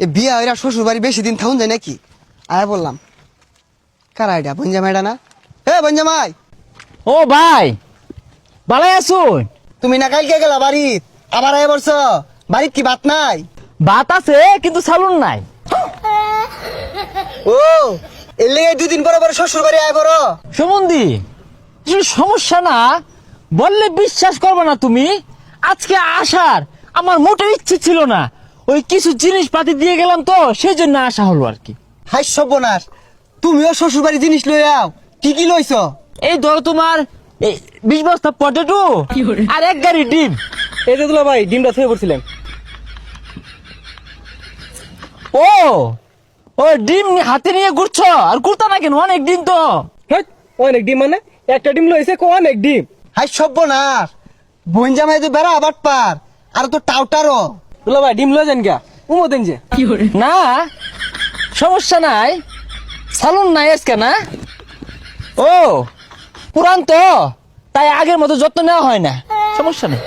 এ বিয়া এরা শ্বশুর বাড়ি বেশি দিন থাকুন যায় নাকি? আয়া বললাম কারা এটা বঞ্জামাইটা না? হে বঞ্জামাই, ও ভাই ভালো আছুন? তুমি না কালকে গেলা বাড়িত, আবার আয়া বলছ বাড়িত কি ভাত নাই? ভাত আছে কিন্তু সালুন নাই। ও এর লেগে 2 দিন পরে পরে শ্বশুর বাড়ি আয় বড়। সুমন্দি কিছু সমস্যা না, বললে বিশ্বাস করবে না তুমি। আজকে আসার আমার মোটের ইচ্ছে ছিল না, ওই কিছু জিনিসপাতি দিয়ে গেলাম তো সেই জন্য আসা হলো আর কি। হাই সর্বনাশ, তুমিও শ্বশুর বাড়ি জিনিস লই আও, কি কি লইছ? এই ধরো তোমার এই 20 বস্তা পটেটো আর 1 গাড়ি ডিম। এই যে দুলা ভাই ডিমটা থুয়ে পড়ছিলেন। ও ও ডিম হাতে নিয়ে ঘুরছো, আর ঘুরতা না কেন? অনেক ডিম তো। হ্যাঁ অনেক ডিম মানে একটা ডিম লইছে অনেক ডিম। হাই সর্বনাশ, বঞ্জামাই তো বেড়া আবার পার, আর তো টাউটারও। দুলা ভাই ডিম লয়ে যান গা, উমো দেন যে। না সমস্যা নাই, সালুন নাই আজকে না। ও পুরান তো, তাই আগের মতো যত্ন নেওয়া হয় না, সমস্যা নেই।